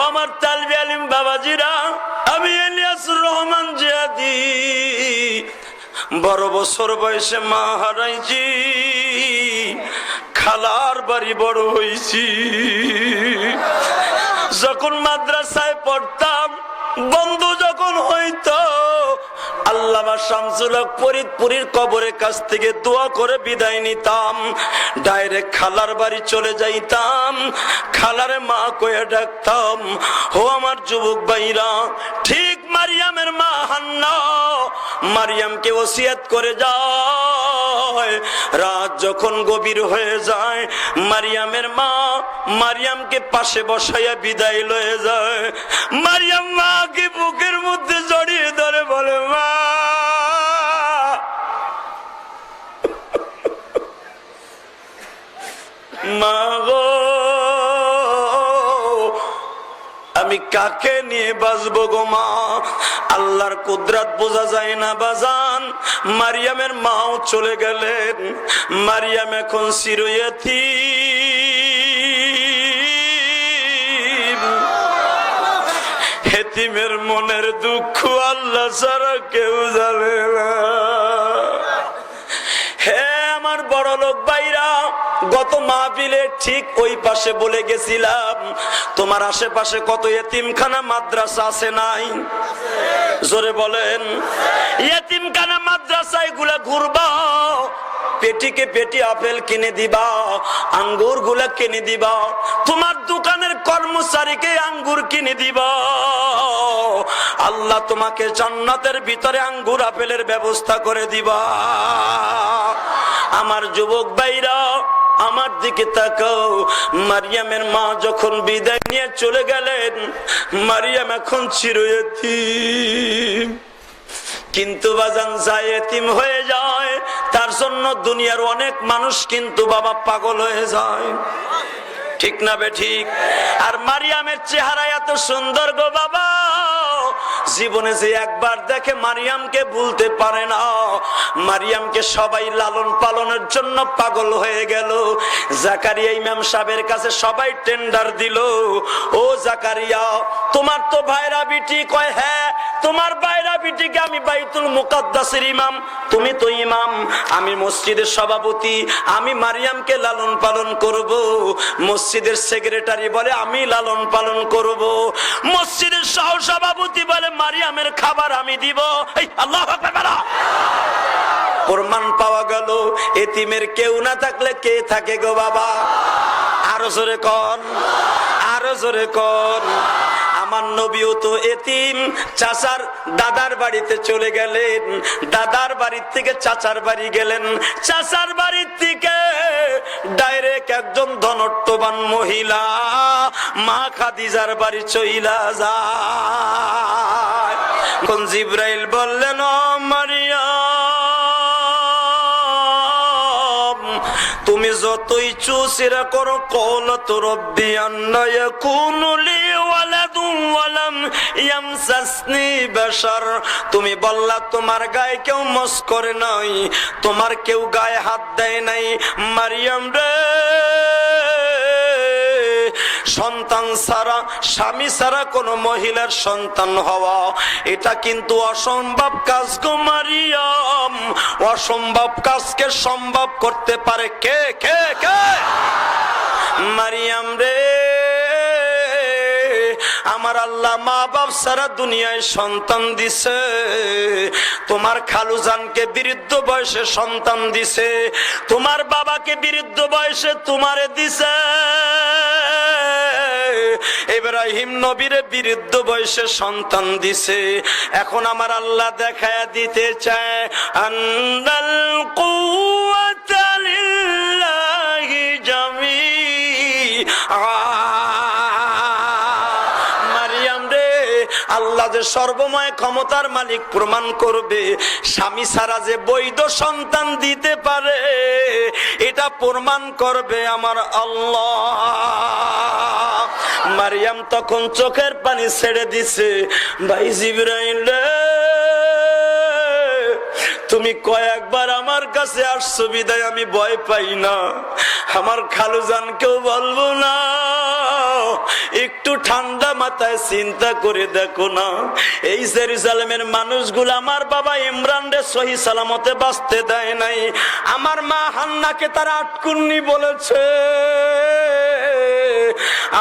আমার তালবি আলিম বাবাজিরা, আমি ইলিয়াসুর রহমান জিয়াদি বড় বছর বয়সে মা হারাইছি, খালার বাড়ি বড় হয়েছি। যখন মাদ্রাসায় পড়তাম, বন্ধু যখন হইতো, আল্লামা শামসুল হক ফরিদপুরীর কবরের কাছ থেকে দোয়া করে বিদায় নিতাম, ডাইরেক্ট খালার বাড়ি চলে যাইতাম, খালারে মা কয়ে ডাকতাম। ও আমার যুবক ভাইরা, ঠিক মারিয়ামের মা হান্না মারিয়ামকে ওসিয়ত করে যায়, রাত যখন গভীর হয়ে যায়, মারিয়ামের মা মারিয়ামকে পাশে বসাইয়া বিদায় লয়ে যায়। মারিয়াম মাকে বুকের মধ্যে জড়িয়ে ধরে বলে, মা মা গো, আমি কাকে নিয়ে বাঁচবো গো মা? আল্লাহর কুদরত বোঝা যায় না বাজান। মারিয়ামের মাও চলে গেলেন, মারিয়াম এখন চিরয়তীম। এতিমের মনের দুঃখ আল্লাহ ছাড়া কেউ জানে না। হে আমার বড় লোক ভাইরা, গত মাহফিলে ঠিক ওই পাশে বলে গেছিলাম, তোমার আশেপাশে কত এতিমখানা মাদ্রাসা আছে নাই? জোরে বলেন। এতিমখানা মাদ্রাসায় গুলা ঘুরবা, পেটিকে পেটি আপেল কিনে দিবা, আঙ্গুর গুলা কিনে দিবা, তোমার দোকানের কর্মচারীকে আঙ্গুর কিনে দিবা। আল্লাহ তোমাকে জান্নাতের ভিতরে আঙ্গুর আপেলের ব্যবস্থা করে দিবা। আমার যুবক ভাইরা, আমার দিকে তাকাও। মারিয়ামের মা যখন বিদায় নিয়ে চলে গেলেন, মারিয়াম এখন চিরয়তীম। কিন্তু বাজান যায় এতিম হয়ে যায়, তার জন্য দুনিয়ার অনেক মানুষ কিন্তু বাবা পাগল হয়ে যায়, ঠিক না বে ঠিক? আর মারিয়ামের চেহারা এত সুন্দর গো বাবা, জীবনে যে একবার দেখে মারিয়ামকে ভুলতে পারে না। মারিয়ামকে সবাই লালন পালনের জন্য পাগল হয়ে গেল। জাকারিয়া ইমাম সাহেবের কাছে সবাই টেন্ডার দিল, ও জাকারিয়া, তোমার তো ভাইরা বিটি। কয় হ্যাঁ, তোমার ভাইরা বিটিকে আমি বাইতুল মুকাদ্দাসের ইমাম, তুমি তো ইমাম, আমি মসজিদের সভাপতি, আমি মারিয়ামকে লালন পালন করব। মসজিদের সেক্রেটারি বলে আমি লালন পালন করব। মসজিদের সহসভাপতি বলে মারিয়ামের খাবার আমি দিব। এই আল্লাহু আকবার বলো। প্রমাণ পাওয়া গেল, এতিমের কেউ না থাকলে কে থাকে গো বাবা? আরো জোরে কোন, আরো জোরে কোন। আমার নবীও তো এতিম, চাচার দাদার বাড়িতে চলে গেলেন, দাদার বাড়ির থেকে চাচার বাড়ি গেলেন, চাচার বাড়ির থেকে ডাইরেক্ট একজন ধনট্টবান মহিলা মা খাদিজার বাড়ি চইলা যায়। কোন জিব্রাইল বললেন, ও মারিয়াম, তুমি যতই চুষিরা করো, কওলাতু রব্বি আন্না ইয়াকুনু লি ওয়ালাদুন ওয়া লাম ইয়ামসাসনি বাশার, তুমি বললা তোমার গায়ে কেউ মস করে নাই, তোমার কেউ গায়ে হাত দেয় নাই। মারিয়াম রে, সন্তান ছাড়া, স্বামী ছাড়া কোন মহিলার সন্তান হওয়া এটা কিন্তু অসম্ভব কাজ গো মারিয়াম। অসম্ভব কাজকে সম্ভব করতে পারে কে? কে কে? মারিয়াম রে, আমার আল্লাহ মা বাপ সারা দুনিয়ায় সন্তান দিছে, তোমার খালুজানকে বৃদ্ধ বয়সে সন্তান দিছে, তোমার বাবাকে বৃদ্ধ বয়সে তোমারে দিছে, ইব্রাহিম নবীরে বৃদ্ধ বয়সে সন্তান দিছে। এখন আমার আল্লাহ দেখায়া দিতে চায়, আন্নাল কুওয়াতা লিল্লাহি জামিআ। মারিয়াম রে, আল্লাহ যে সর্বময় ক্ষমতার মালিক প্রমাণ করবে, স্বামী ছাড়া যে বৈধ সন্তান দিতে পারে এটা প্রমাণ করবে আমার আল্লাহ। মারিয়াম তখন চোখের পানি ছেড়ে দিছে, ভাই জিবরাইল, তুমি কয়েকবার আমার কাছে আসছো বিদায় আমি ভয় পাই না, আমার খালুজানকেও বলবো না, একটু ঠান্ডা মাথায় চিন্তা করে দেখো না, এই জেরুজালেমের মানুষগুলো আমার বাবা ইমরান রে সহি সালামতে বাঁচতে দেয় নাই। আমার মা হান্নাকে তারা আটকুন্নি বলেছে,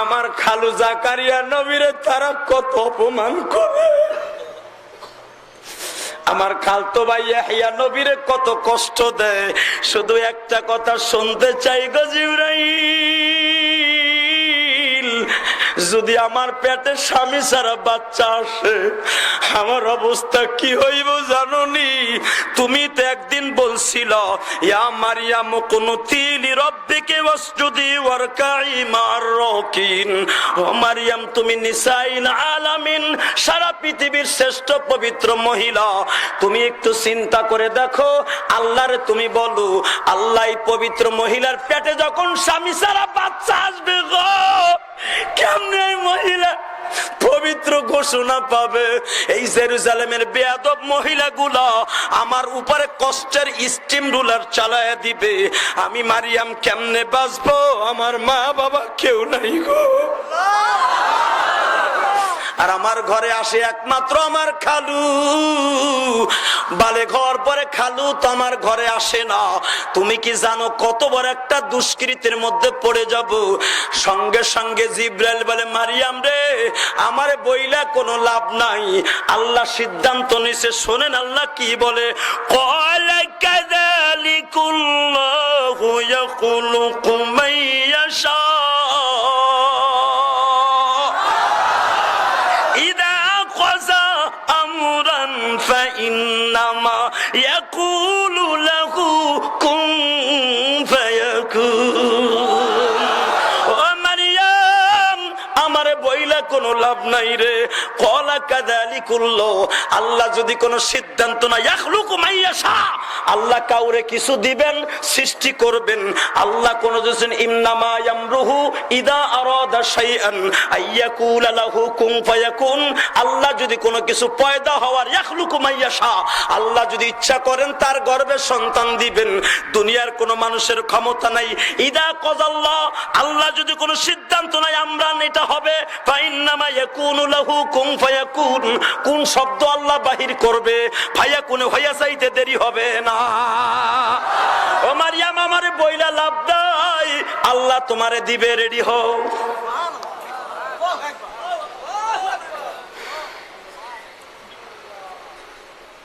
আমার খালু জাকারিয়া নবীরে তারা কত অপমান করে, আমার খালতো ভাই ইয়াহইয়া নবীরে কত কষ্ট দেয়। শুধু একটা কথা শুনতে চাই গো জিবরাইল, যদি আমার পেটে স্বামী ছাড়া বাচ্চা আসে আমার অবস্থা কি হইব জানোনি? তুমি তো একদিন বলছিল ইয়া মারিয়াম কুনুতি লিরাব্বিকি ওয়াসজুদি ওয়ারকাই মা'আর রাকিন। ও মারিয়াম, তুমি নিসাইল আলামিন, সারা পৃথিবীর শ্রেষ্ঠ পবিত্র মহিলা। তুমি একটু চিন্তা করে দেখো, আল্লাহরে তুমি বলো, আল্লাহ এই পবিত্র মহিলার পেটে যখন স্বামী ছাড়া বাচ্চা আসবে গো, কেমনে মহিলা পবিত্র ঘোষণা পাবে? এই জেরুজালেমের বেয়াদব মহিলাগুলা আমার উপরে কষ্টের স্টিম রুলার চালায় দিবে। আমি মারিয়াম কেমনে বাঁচবো? আমার মা বাবা কেউ নাই গো। আর আমার ঘরে আসে একমাত্র আমার খালু। বালে ঘর পরে খালু তো আমার ঘরে আসে না। তুমি কি জানো কত বড় একটা দুষ্কৃতির মধ্যে পড়ে যাব? সঙ্গে সঙ্গে জিব্রাইল বলে, মারিয়াম রে, আমারে বইলা কোনো লাভ নাই, আল্লাহ সিদ্ধান্ত নিছে। শোনেন আল্লাহ কি বলে, ক্বালা কাযালিকুল্লাহু ইয়াখলুকু মান ইয়াশা فإنما يقول له كن فيكون। আমারে বইলা কোনো লাভ নাই রে। ক্বালা কাযালিকুল্লাহ, আল্লাহ যদি কোনো সিদ্ধান্ত না, ইয়াখলুকু মান ইয়াশা, আল্লাহ কাউরে কিছু দিবেন, সৃষ্টি করবেন। আল্লাহ কোন দিন ইন্নামা ইয়ামরুহু ইদা আরাদা শাইআন আইয়াকুলা লাহু কুন ফায়াকুন। আল্লাহ যদি কোনো কিছু পয়দা হওয়ার, ইয়াখলুকু মান ইয়াশা, আল্লাহ যদি ইচ্ছা করেন তার গর্ভে সন্তান দিবেন। দুনিয়ার কোন মানুষের ক্ষমতা নাই। ইদা কাযাল্লাহ, আল্লাহ যদি কোনো সিদ্ধান্ত নাই আমরা এটা হবে, ফাইন্নামা ইয়াকুনু লাহু কুন ফায়াকুন, কোন শব্দ আল্লাহ বাহির করবে, ফায়াকুনে হইয়া যাইতে দেরি হবে না। ও মারিয়াম, আমারে বইলা লাভ নাই, আল্লাহ তোমারে দিবে, রেডি হও।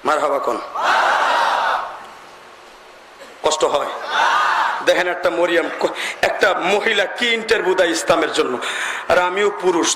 মারহাবা কোন কষ্ট হয় দেখেন। একটা মরিয়াম, একটা মহিলা কি ইন্টারভিউ দেয় ইসলামের জন্য। আর আমিও পুরুষ,